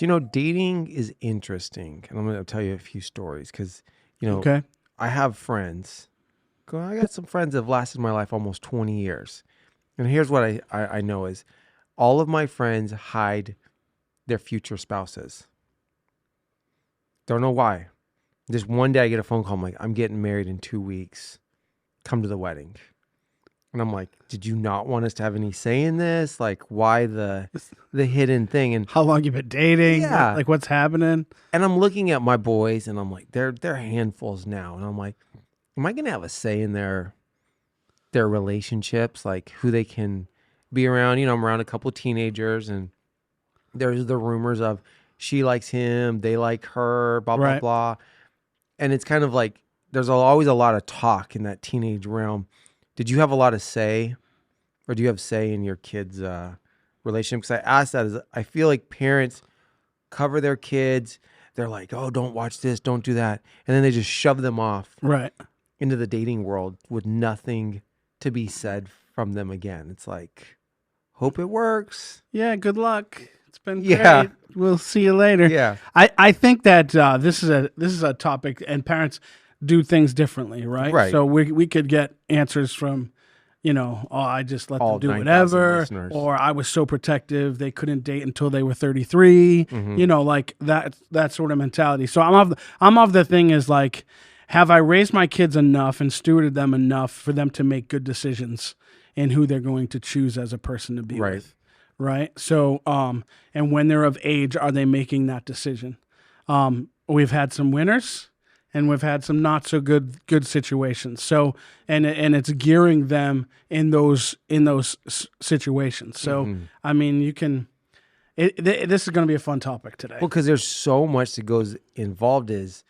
So, dating is interesting. And I'm going to tell you a few stories because, Okay. I have friends. I got some friends that have lasted my life almost 20 years. And here's what I know is all of my friends hide their future spouses. Don't know why. Just one day I get a phone call. I'm like, I'm getting married in 2 weeks. Come to the wedding. And I'm like, did you not want us to have any say in this? Like, why the hidden thing? And How long you been dating? yeah. What's happening? And I'm looking at my boys and I'm like, they're handfuls now. And I'm like, am I gonna have a say in their relationships? Like who they can be around? I'm around a couple teenagers and there's the rumors of she likes him, they like her, blah, blah, Right. blah. And it's kind of like there's always a lot of talk in that teenage realm. Did you have a lot of say, or do you have say in your kids' relationship? Because I asked that, is I feel like parents cover their kids. They're like, oh, don't watch this, don't do that. And then they just shove them off Right. into the dating world with nothing to be said from them again. It's like, hope it works. Yeah. Good luck. It's been Yeah. great. We'll see you later. Yeah. I think that this is a topic, and parents do things differently, right? Right. So we could get answers from, oh, I just let All them do 9,000 whatever, listeners. or I was so protective they couldn't date until they were 33. Mm-hmm. Like that sort of mentality. So I'm of the thing is like, have I raised my kids enough and stewarded them enough for them to make good decisions in who they're going to choose as a person to be Right. with? Right. So, and when they're of age, are they making that decision? We've had some winners and we've had some not so good situations. So, and it's gearing them in those situations. So, I mean, you can, this is going to be a fun topic today. Well, because there's so much that goes involved is,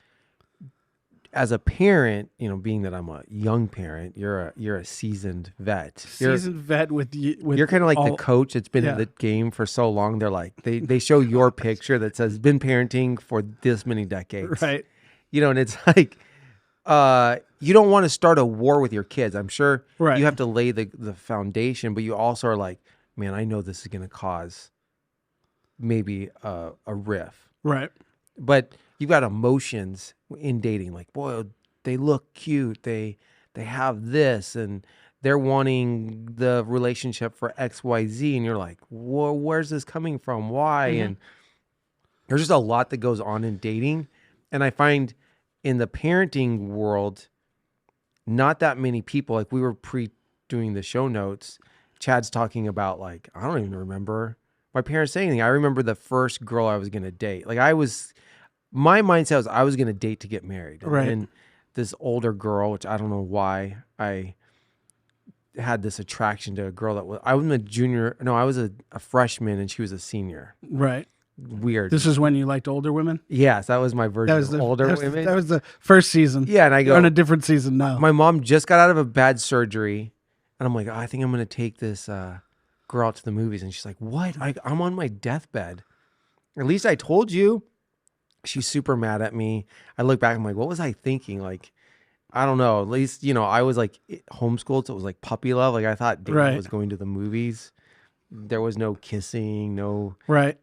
as a parent, being that I'm a young parent, you're a seasoned vet. Seasoned vet with You're kind of like the coach that's been yeah. in the game for so long. They're like, they show your picture that says been parenting for this many decades. Right. And it's like, you don't want to start a war with your kids. I'm sure Right. you have to lay the foundation, but you also are like, man, I know this is going to cause maybe a riff. Right. But you've got emotions in dating, like, boy, they look cute, they have this, and they're wanting the relationship for XYZ, and you're like, whoa, where's this coming from? Why? Mm-hmm. And there's just a lot that goes on in dating. And I find in the parenting world, not that many people, like we were doing the show notes, Chad's talking about, like, I don't even remember my parents saying anything. I remember the first girl I was going to date. Like my mindset was I was going to date to get married. Right. And this older girl, which I don't know why I had this attraction to a girl I was a junior. No, I was a freshman and she was a senior. Right. Weird. This is when you liked older women? Yes, that was my version of older women. That was the first season. Yeah, and I go You're on a different season now. My mom just got out of a bad surgery, and I'm like, oh, I think I'm going to take this girl out to the movies. And she's like, what? I'm on my deathbed. At least I told you. She's super mad at me. I look back, I'm like, what was I thinking? Like, I don't know. At least, I was like homeschooled, so it was like puppy love. Like I thought dating was going to the movies. There was no kissing, no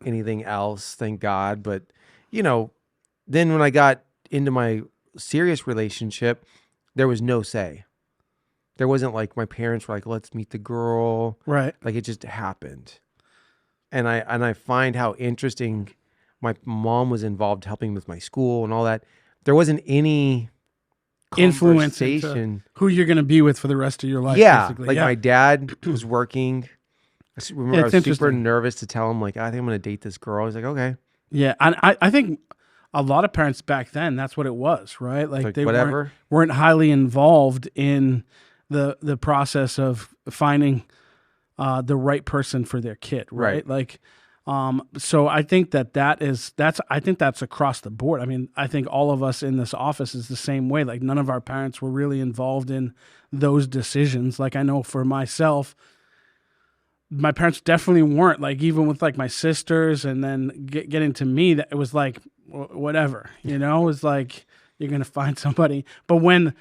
anything else, thank God. But, then when I got into my serious relationship, there was no say. There wasn't like my parents were like, let's meet the girl. Right. Like it just happened. And I find how interesting my mom was involved helping with my school and all that. There wasn't any influence conversation. Who you're going to be with for the rest of your life. Yeah. Basically. Like my dad was working. I remember I was super nervous to tell him, like, I think I'm going to date this girl. He's like, okay. Yeah. And I think a lot of parents back then, that's what it was, right? Like they weren't highly involved in the process of finding the right person for their kid, right? Like, so I think I think that's across the board. I mean, I think all of us in this office is the same way. Like none of our parents were really involved in those decisions. Like I know for myself, my parents definitely weren't. Like even with like my sisters and then getting to me, that it was like, whatever, it was like, you're going to find somebody. But when,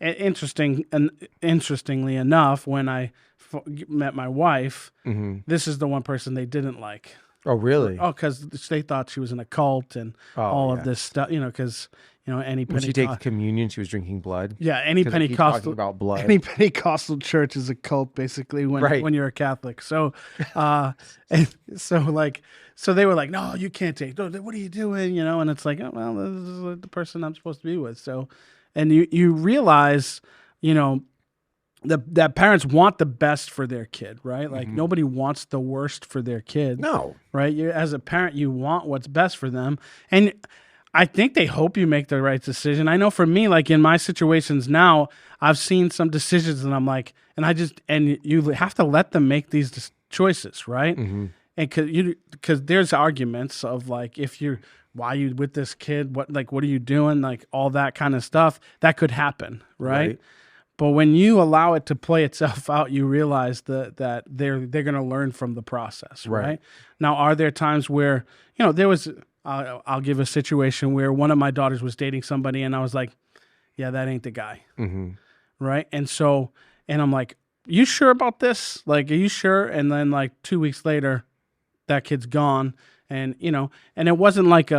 interestingly enough, when I met my wife, this is the one person they didn't like. Oh, really? Oh, because they thought she was in a cult and all of this stuff, because, any When she takes communion, she was drinking blood. Yeah, any Pentecostal about blood. Any Pentecostal church is a cult, basically, when you're a Catholic. So, and so they were like, no, you can't take. No, what are you doing? And it's like, oh, well, this is the person I'm supposed to be with. So, and you realize, that parents want the best for their kid, right? Like nobody wants the worst for their kid. No. Right? As a parent, you want what's best for them. And I think they hope you make the right decision. I know for me, like in my situations now, I've seen some decisions and I'm like, and you have to let them make these choices, right? Mm-hmm. And because there's arguments of like, why are you with this kid? What are you doing? Like all that kind of stuff that could happen, right? But when you allow it to play itself out, you realize that they're going to learn from the process, right? Now, are there times where, there was, I'll give a situation where one of my daughters was dating somebody and I was like, yeah, that ain't the guy, right? And I'm like, you sure about this? Like, are you sure? And then like 2 weeks later, that kid's gone. And, and it wasn't like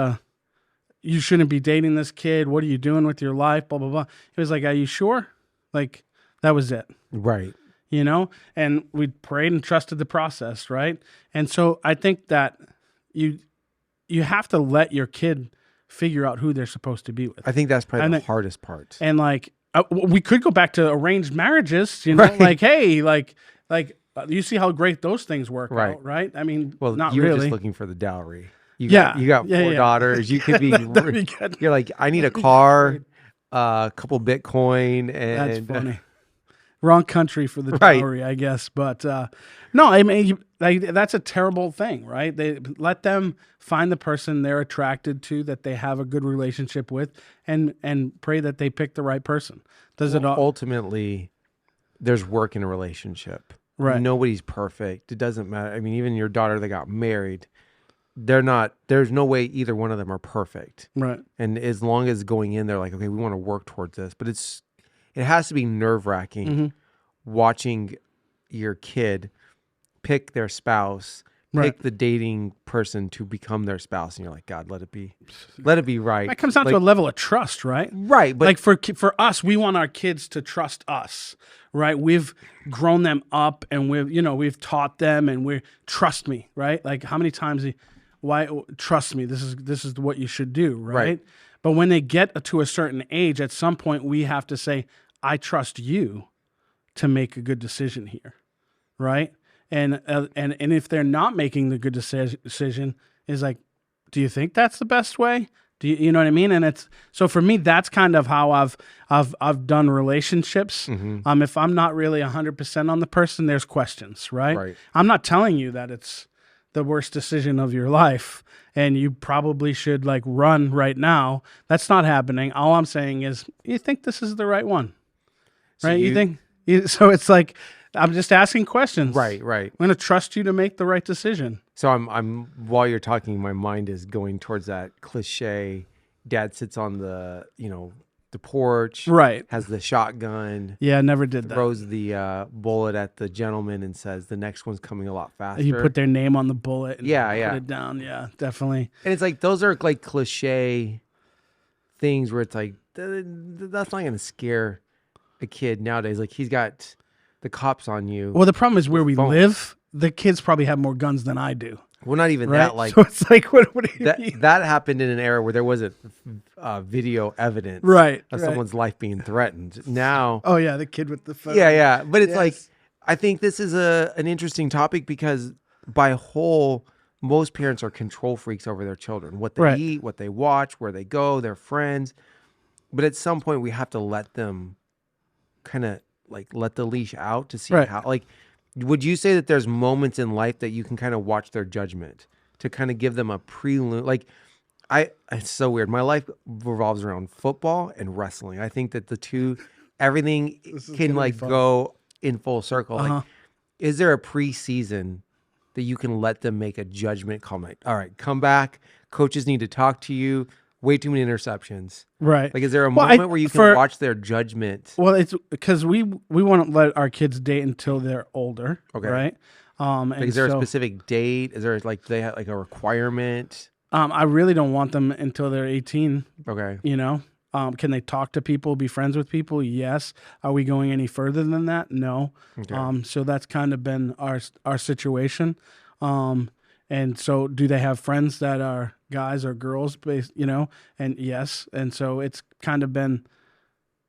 you shouldn't be dating this kid. What are you doing with your life? Blah, blah, blah. It was like, are you sure? Like, that was it. Right. And we prayed and trusted the process, right? And so I think that you have to let your kid figure out who they're supposed to be with. I think that's probably the hardest part. And like, we could go back to arranged marriages, like, hey, like you see how great those things work out, right? I mean, well, not you really. were just looking for the dowry. You got four daughters. You could be, you're like, I need a car, a couple Bitcoin, and that's funny. Wrong country for the dowry, I guess. But no, I mean, that's a terrible thing, right? They let them find the person they're attracted to, that they have a good relationship with, and pray that they pick the right person. Ultimately, there's work in a relationship. Right. Nobody's perfect. It doesn't matter. I mean, even your daughter that got married, there's no way either one of them are perfect. Right. And as long as going in, they're like, okay, we want to work towards this. But it has to be nerve-wracking watching your kid pick their spouse, pick the dating person to become their spouse, and you're like, God, let it be right. That comes down to a level of trust, right? Right, but like for us, we want our kids to trust us, right? We've grown them up, and we've taught them, and trust me, right? Like how many times why trust me? This is what you should do, right? But when they get to a certain age, at some point we have to say, I trust you to make a good decision here, right? And if they're not making the good decision, is like, do you think that's the best way? Do you know what I mean? And it's so for me, that's kind of how I've done relationships. If I'm not really 100% on the person, there's questions, right? I'm not telling you that it's the worst decision of your life and you probably should like run right now. That's not happening. All I'm saying is, you think this is the right one, right? You think so? It's like, I'm just asking questions. Right. I'm going to trust you to make the right decision. So I'm while you're talking, my mind is going towards that cliche. Dad sits on the porch, has the shotgun. Yeah, never did throws the bullet at the gentleman and says the next one's coming a lot faster. You put their name on the bullet and put it down. Yeah, definitely. And it's like, those are like cliche things where it's like, that's not going to scare a kid nowadays. Like, he's got the cops on you. Well, the problem is where we live, the kids probably have more guns than I do. Well, not even that. Like, so it's like, what do you mean? That happened in an era where there wasn't video evidence of someone's life being threatened. Now, oh yeah, the kid with the phone. Yeah. But it's like, I think this is an interesting topic because most parents are control freaks over their children. What they eat, what they watch, where they go, their friends. But at some point, we have to let them kind of like let the leash out to see how, like, would you say that there's moments in life that you can kind of watch their judgment to kind of give them a prelude? Like, it's so weird. My life revolves around football and wrestling. I think that the two, everything can like go in full circle. Like, is there a preseason that you can let them make a judgment call? Like, all right, come back. Coaches need to talk to you. Way too many interceptions. Right. Like, is there a moment where you can watch their judgment? Well, it's because we want to let our kids date until they're older. Okay. Right. Is there a specific date? Is there like they have like a requirement? I really don't want them until they're 18. Okay. You know, can they talk to people, be friends with people? Yes. Are we going any further than that? No. Okay. So that's kind of been our situation. And so do they have friends that are guys or girls based, you know? And yes. And so it's kind of been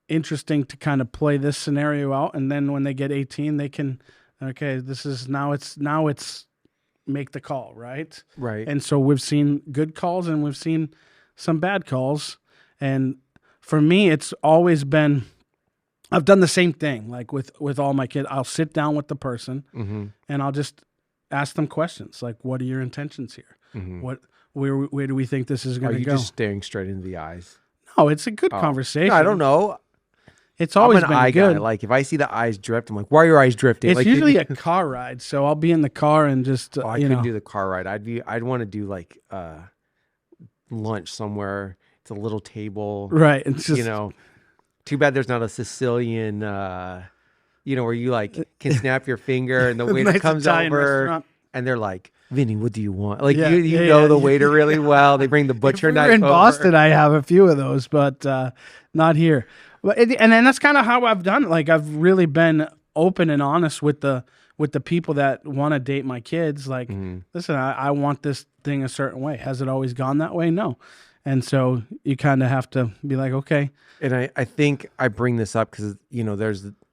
interesting to kind of play this scenario out. And then when they get 18, they can, okay, this is now it's make the call, right? Right. And so we've seen good calls and we've seen some bad calls. And for me, it's always been, I've done the same thing. Like with all my kids, I'll sit down with the person and I'll just ask them questions. Like, what are your intentions here? Where do we think this is going to go? Are you just staring straight into the eyes? No, it's a good conversation. No, I don't know. It's always I'm been an eye good. guy. Like if I see the eyes drift, I'm like, why are your eyes drifting? It's like, usually a car ride, so I'll be in the car and just I couldn't do the car ride. I'd want to do like lunch somewhere. It's a little table, right? It's just too bad there's not a Sicilian, where you like can snap your finger and the waiter nice comes Italian over restaurant. and they're like, Vinny, what do you want? Like you the waiter really well. They bring the butcher knife in over. Boston, I have a few of those, but not here. And then that's kind of how I've done it. Like I've really been open and honest with the people that want to date my kids. Like, listen, I want this thing a certain way. Has it always gone that way? No. And so you kind of have to be like, okay. And I think I bring this up because,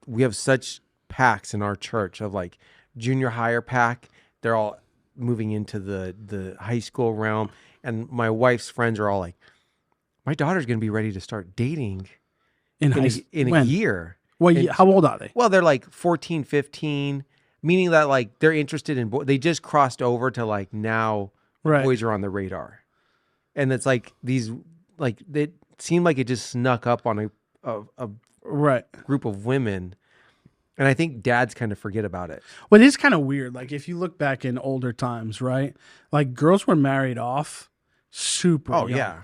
we have such packs in our church of like junior higher pack. They're all moving into the high school realm. And my wife's friends are all like, my daughter's going to be ready to start dating in a year. Well, how old are they? Well, they're like 14, 15, meaning that like they're interested in they just crossed over to like now boys are on the radar. And it's like these, like it seemed like it just snuck up on a group of women. And I think dads kind of forget about it. Well, it is kind of weird. Like if you look back in older times, right? Like girls were married off super young. Yeah.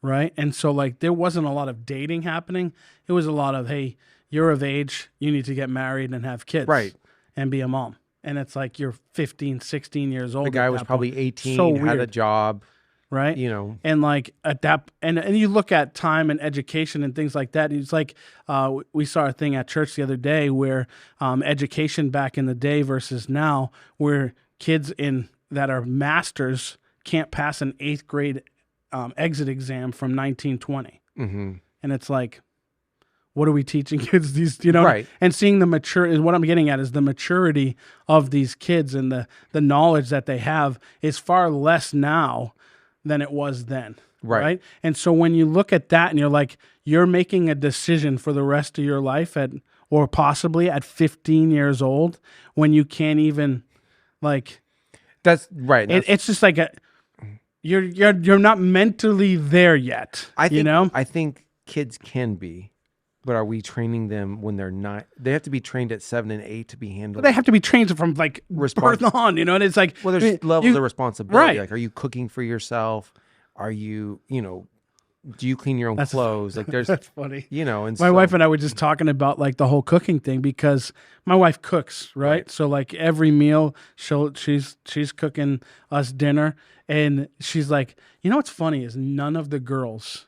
Right. And so like there wasn't a lot of dating happening. It was a lot of, hey, you're of age, you need to get married and have kids. Right. And be a mom. And it's like you're 15, 16 years old. The guy was probably 18, had a job. Right. And like at that, and you look at time and education and things like that. It's like we saw a thing at church the other day where education back in the day versus now, where kids that are masters can't pass an 8th grade exit exam from 1920. And it's like, what are we teaching kids these, right. And seeing what I'm getting at is the maturity of these kids and the knowledge that they have is far less now than it was then. Right. And so when you look at that and you're like, you're making a decision for the rest of your life or possibly at 15 years old when you can't even like, that's right. It's just like you're not mentally there yet. I think kids can be, but are we training them when they're not? They have to be trained at 7 and 8 to be handled. They have to be trained from like birth on, and it's like, well, there's levels of responsibility. Right. Like, are you cooking for yourself? Are you, do you clean your own clothes? Like there's, that's funny. And my wife and I were just talking about like the whole cooking thing because my wife cooks, right? So like every meal she's cooking us dinner and she's like, what's funny is none of the girls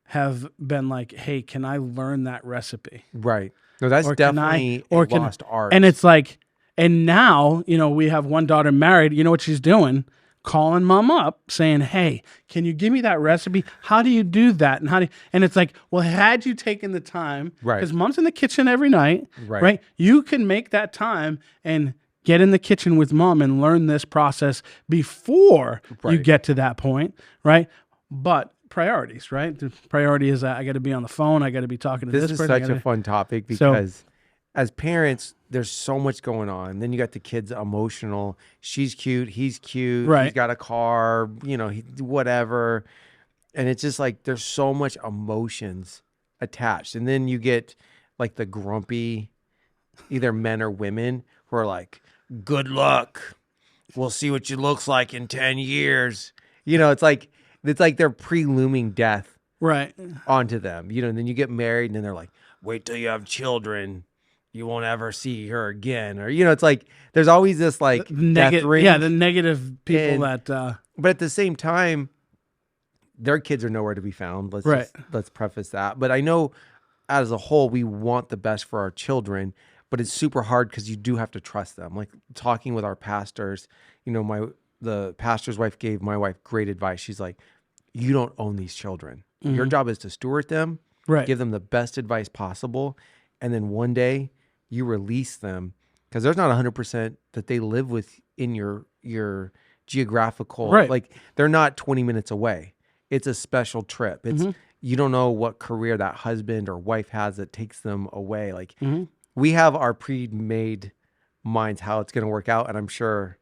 have been like, hey, can I learn that recipe? Right. No, that's definitely a lost art. And it's like, and now, we have one daughter married, you know what she's doing? Calling mom up saying, hey, can you give me that recipe? How do you do that? And it's like, well, had you taken the time, because mom's in the kitchen every night, right? You can make that time and get in the kitchen with mom and learn this process before you get to that point, right? But priorities, right? The priority is I got to be on the phone. I got to be talking to this person. This is such a fun topic because as parents, there's so much going on. Then you got the kids emotional. She's cute. He's cute. Right. He's got a car, whatever. And it's just like there's so much emotions attached. And then you get like the grumpy, either men or women who are like, good luck. We'll see what you looks like in 10 years. It's like they're pre-looming death onto them. And then you get married and then they're like, wait till you have children. you won't ever see her again, or it's like there's always this like death ring. Yeah, the negative people that. But at the same time, their kids are nowhere to be found. Let's preface that. But I know, as a whole, we want the best for our children, but it's super hard because you do have to trust them. Like talking with our pastors, the pastor's wife gave my wife great advice. She's like, you don't own these children. Mm-hmm. Your job is to steward them, give them the best advice possible, and then one day you release them, because there's not 100% that they live within your geographical, like they're not 20 minutes away. It's a special trip. It's you don't know what career that husband or wife has that takes them away. Like we have our pre-made minds how it's going to work out, and I'm sure.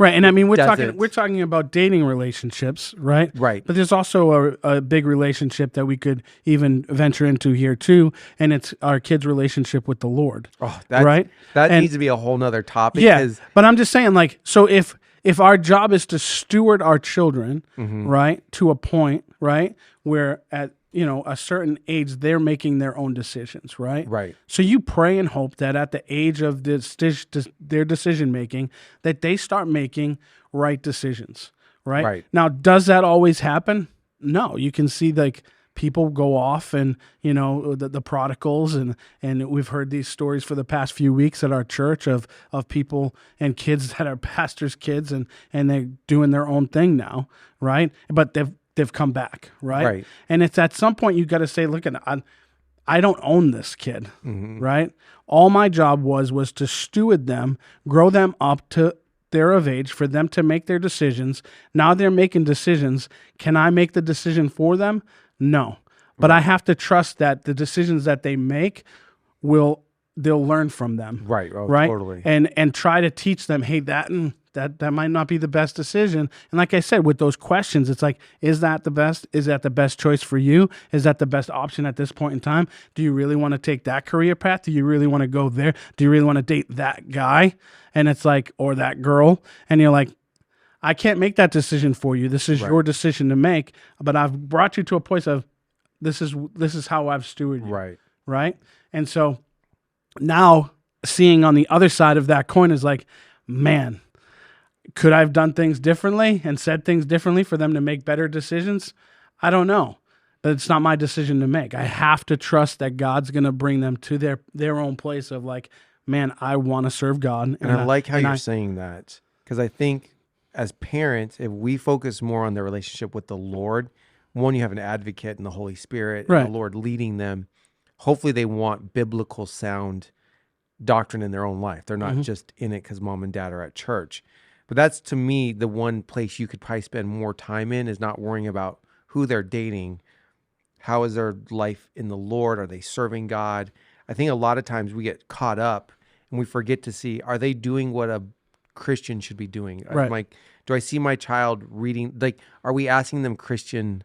Right, and I mean we're talking about dating relationships, right? Right. But there's also a big relationship that we could even venture into here too, and it's our kids' relationship with the Lord. Oh, right. That needs to be a whole nother topic. Yeah, but I'm just saying, like, so if our job is to steward our children, right, to a point, right, where at a certain age they're making their own decisions, right? Right. So you pray and hope that at the age of their decision making, that they start making right decisions, right? Right. Now, does that always happen? No. You can see like people go off and the prodigals and we've heard these stories for the past few weeks at our church of people and kids that are pastors' kids and they're doing their own thing now, right? But they've come back, right? Right. And it's at some point you got to say, look, I don't own this kid, right? All my job was to steward them, grow them up to they're of age for them to make their decisions. Now they're making decisions. Can I make the decision for them? No. But I have to trust that the decisions that they make they'll learn from them. Right. Oh, right. Totally. And try to teach them, hey, that might not be the best decision. And like I said, with those questions, it's like, is that the best? Is that the best choice for you? Is that the best option at this point in time? Do you really want to take that career path? Do you really want to go there? Do you really want to date that guy? And it's like, or that girl. And you're like, I can't make that decision for you. This is your decision to make, but I've brought you to a place of this is how I've stewarded you. Right. Right. And so now seeing on the other side of that coin is like, man, could I have done things differently and said things differently for them to make better decisions? I don't know, but it's not my decision to make. I have to trust that God's going to bring them to their own place of like, man, I want to serve God. And I like how you're saying that, because I think as parents, if we focus more on their relationship with the Lord, one, you have an advocate in the Holy Spirit, and the Lord leading them. Hopefully they want biblical sound doctrine in their own life. They're not just in it because mom and dad are at church. But that's, to me, the one place you could probably spend more time in is not worrying about who they're dating. How is their life in the Lord? Are they serving God? I think a lot of times we get caught up and we forget to see, are they doing what a Christian should be doing? Right. I'm like, do I see my child reading? Like, are we asking them Christian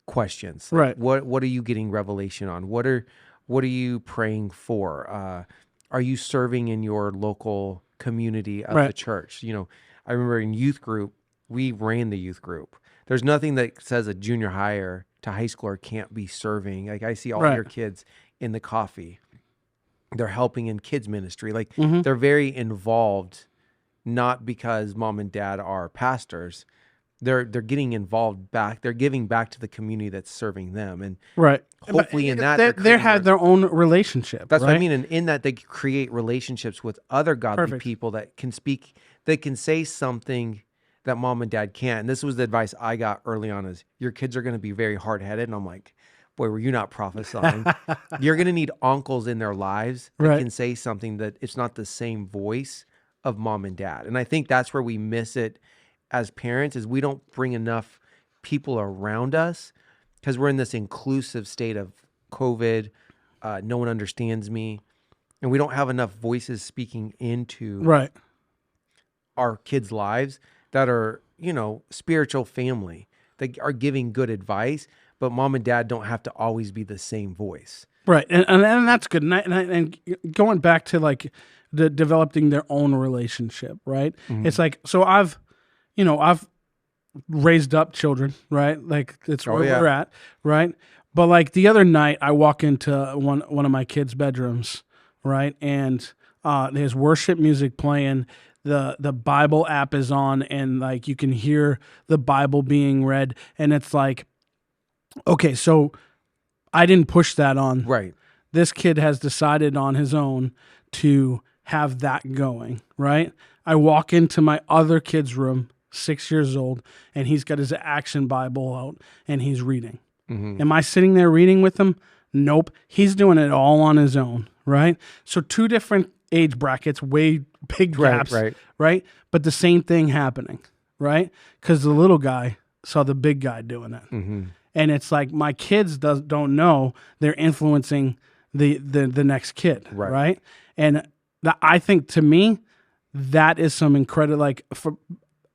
questions? Like, right. What are you getting revelation on? What are you praying for? Are you serving in your local community of the church? I remember in youth group, we ran the youth group. There's nothing that says a junior higher to high schooler can't be serving. Like, I see all your kids in the coffee. They're helping in kids ministry. Like, they're very involved, not because mom and dad are pastors. They're getting involved back. They're giving back to the community that's serving them. And hopefully in that, they have their own relationship. That's what I mean. And in that, they create relationships with other godly people that can speak, that can say something that mom and dad can't. And this was the advice I got early on, is your kids are going to be very hard-headed. And I'm like, boy, were you not prophesying? You're going to need uncles in their lives that can say something that it's not the same voice of mom and dad. And I think that's where we miss it as parents, is we don't bring enough people around us because we're in this inclusive state of COVID. No one understands me. And we don't have enough voices speaking into our kids' lives that are, spiritual family, that are giving good advice, but mom and dad don't have to always be the same voice. Right. And that's good. And going back to like the developing their own relationship, right? It's like, so I've raised up children, right? Like, it's where we're at, right? But like the other night, I walk into one of my kids' bedrooms, right? And there's worship music playing. The Bible app is on, and like you can hear the Bible being read, and it's like, okay, so I didn't push that on. Right. This kid has decided on his own to have that going, right? I walk into my other kid's room, 6 years old, and he's got his Action Bible out and he's reading. Mm-hmm. Am I sitting there reading with him? Nope. He's doing it all on his own, right? So 2 different age brackets, way big gaps, right? But the same thing happening, right? Because the little guy saw the big guy doing it. Mm-hmm. And it's like my kids don't know they're influencing the next kid, right? And I think, to me, that is some incredible,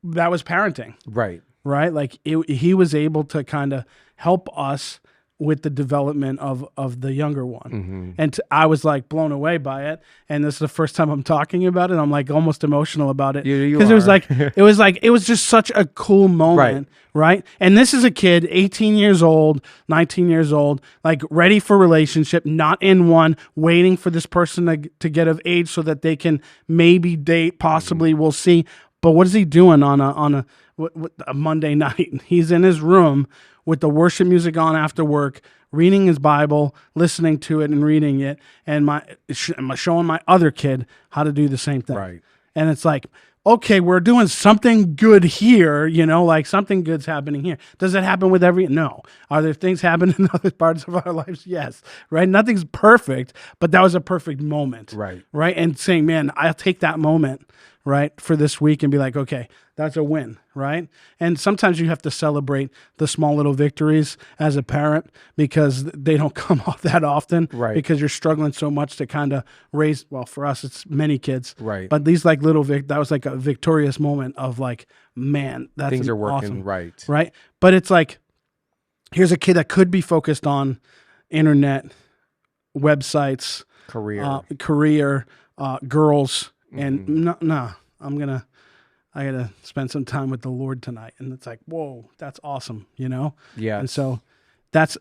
that was parenting. Right. Like he was able to kind of help us with the development of the younger one. Mm-hmm. And I was like blown away by it. And this is the first time I'm talking about it. I'm like almost emotional about it. Because it was just such a cool moment. Right. And this is a kid, 18 years old, 19 years old, like ready for relationship, not in one, waiting for this person to get of age so that they can maybe date, possibly, we'll see. But what is he doing on a Monday night? He's in his room with the worship music on after work, reading his Bible, listening to it and reading it, and showing my other kid how to do the same thing. Right. And it's like, okay, we're doing something good here, like something good's happening here. Does it happen with No. Are there things happening in other parts of our lives? Yes. Right? Nothing's perfect, but that was a perfect moment. Right. Right? And saying, man, I'll take that moment, right, for this week and be like, okay, that's a win, right? And sometimes you have to celebrate the small little victories as a parent because they don't come off that often, right? Because you're struggling so much to kind of raise, well, for us, it's many kids, right? But these like little, that was like a victorious moment of like, man, that's things are working awesome, right? But it's like, here's a kid that could be focused on internet, websites, career, girls, and no, I gotta spend some time with the Lord tonight. And it's like, whoa, that's awesome, Yeah. And so that's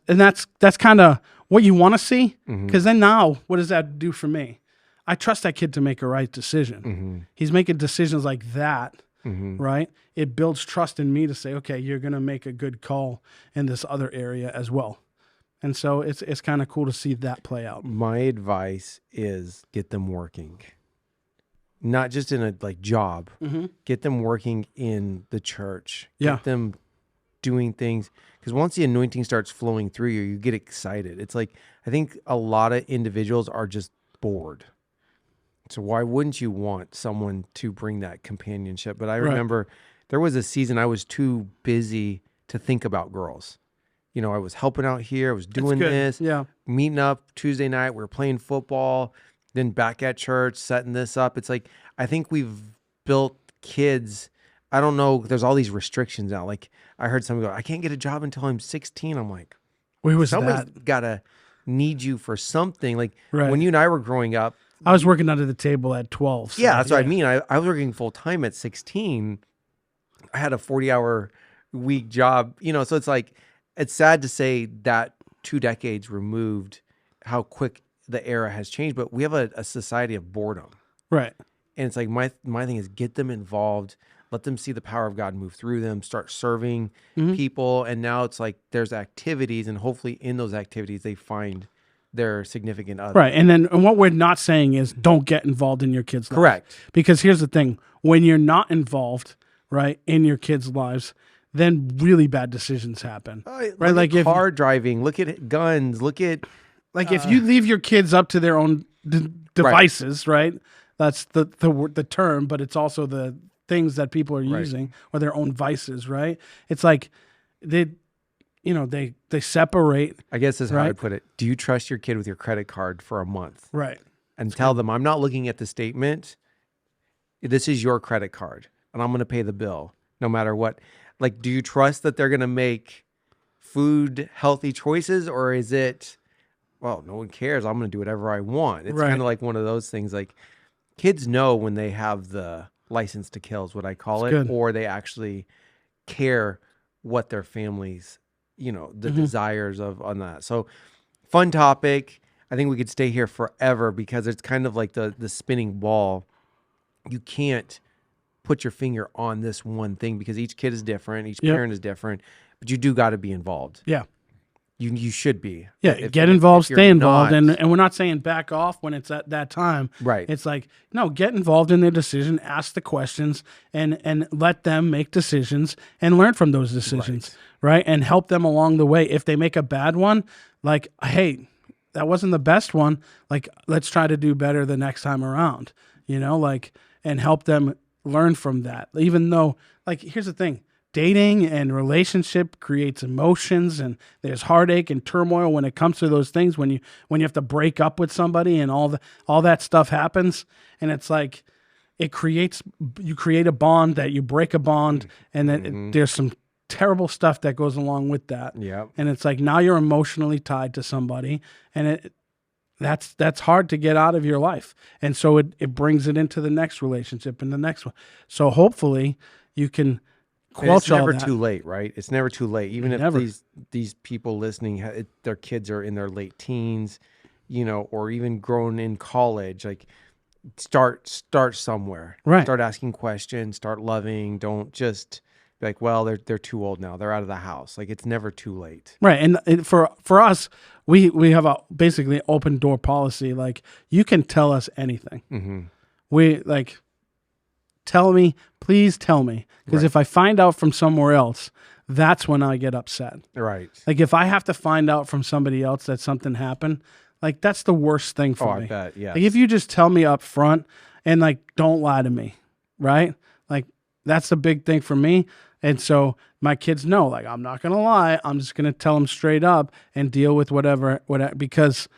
kind of what you want to see. Because then now, what does that do for me? I trust that kid to make a right decision. Mm-hmm. He's making decisions like that, right? It builds trust in me to say, okay, you're gonna make a good call in this other area as well. And so it's kind of cool to see that play out. My advice is get them working. Not just in a job, get them working in the church, get them doing things. Because once the anointing starts flowing through you, you get excited. It's like, I think a lot of individuals are just bored. So why wouldn't you want someone to bring that companionship? But I remember there was a season I was too busy to think about girls. I was helping out here. I was doing this, meeting up Tuesday night. We were playing football. Then back at church, setting this up. It's like, I think we've built kids. I don't know. There's all these restrictions now. Like I heard someone go, I can't get a job until I'm 16. I'm like, where was somebody's that? Gotta need you for something. Like when you and I were growing up, I was working under the table at 12. So, that's what I mean. I was working full time at 16. I had a 40-hour week job, so it's like, it's sad to say that 2 decades removed, how quick the era has changed, but we have a society of boredom. Right. And it's like, my thing is get them involved, let them see the power of God move through them, start serving people. And now it's like, there's activities, and hopefully in those activities, they find their significant other. Right. And what we're not saying is don't get involved in your kids' lives. Correct. Because here's the thing, when you're not involved, right, in your kids' lives, then really bad decisions happen. Right. Like car driving, look at guns, look at, like if you leave your kids up to their own devices, right? That's the term, but it's also the things that people are using, or their own vices, right? It's like they separate. I guess is how I'd put it. Do you trust your kid with your credit card for a month? Right. And tell them, I'm not looking at the statement. This is your credit card, and I'm going to pay the bill no matter what. Like, do you trust that they're going to make food, healthy choices, or is it, well, no one cares, I'm going to do whatever I want? It's kind of like one of those things. Like, kids know when they have the license to kill is what I call it, or they actually care what their families, the desires of on that. So fun topic. I think we could stay here forever because it's kind of like the spinning ball. You can't put your finger on this one thing because each kid is different, each parent is different, but you do got to be involved. Yeah. You should be. Yeah, get involved, stay involved, and we're not saying back off when it's at that time. Right. It's like, no, get involved in their decision, ask the questions, and let them make decisions and learn from those decisions, right? And help them along the way. If they make a bad one, like, hey, that wasn't the best one. Like, let's try to do better the next time around, and help them learn from that. Even though, like, here's the thing. Dating and relationship creates emotions, and there's heartache and turmoil when it comes to those things. When you have to break up with somebody and all that stuff happens, and it's like you create a bond that you break a bond, and then there's some terrible stuff that goes along with that. Yeah, and it's like now you're emotionally tied to somebody, and that's hard to get out of your life, and so it brings it into the next relationship and the next one. So hopefully you can. It's never too late, right? It's never too late. Even if these people listening, their kids are in their late teens, or even grown in college, like start somewhere. Right. Start asking questions, start loving. Don't just be like, well, they're too old now. They're out of the house. Like, it's never too late. Right. And for us, we have a basically open door policy. Like, you can tell us anything. Mm-hmm. We like, tell me, please tell me. Because if I find out from somewhere else, that's when I get upset. Right. Like, if I have to find out from somebody else that something happened, like, that's the worst thing for me. I bet, yeah. Like, if you just tell me up front and, like, don't lie to me, right? Like, that's the big thing for me. And so my kids know, like, I'm not going to lie. I'm just going to tell them straight up and deal with whatever, because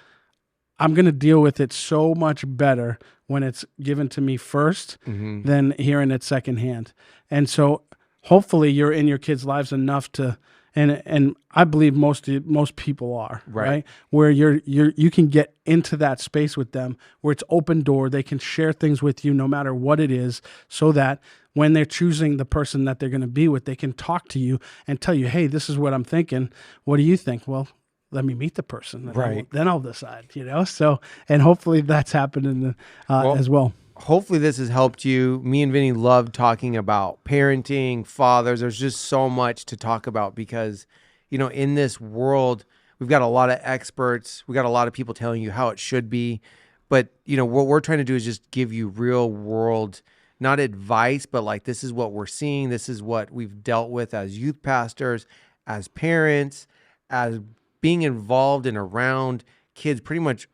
I'm going to deal with it so much better when it's given to me first than hearing it secondhand. And so hopefully you're in your kids' lives enough to, and I believe most people are, right? Where you can get into that space with them where it's open door. They can share things with you no matter what it is, so that when they're choosing the person that they're going to be with, they can talk to you and tell you, hey, this is what I'm thinking. What do you think? Well, let me meet the person. Then I'll decide, So, and hopefully that's happening as well. Hopefully this has helped you. Me and Vinny love talking about parenting, fathers. There's just so much to talk about because, in this world, we've got a lot of experts. We got a lot of people telling you how it should be. But, what we're trying to do is just give you real world, not advice, but like, this is what we're seeing. This is what we've dealt with as youth pastors, as parents, as being involved and around kids pretty much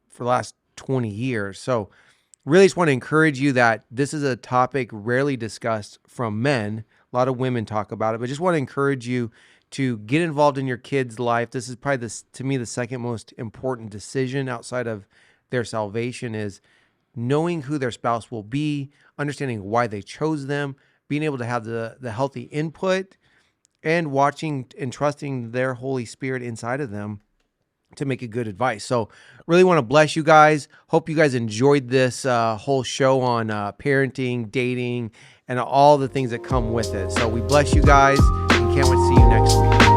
for the last 20 years. So really just want to encourage you that this is a topic rarely discussed from men. A lot of women talk about it, but just want to encourage you to get involved in your kids' life. This is probably, to me, the second most important decision outside of their salvation is knowing who their spouse will be, understanding why they chose them, being able to have the healthy input, and watching and trusting their Holy Spirit inside of them to make a good advice. So really want to bless you guys. Hope you guys enjoyed this whole show on parenting, dating, and all the things that come with it. So we bless you guys and can't wait to see you next week.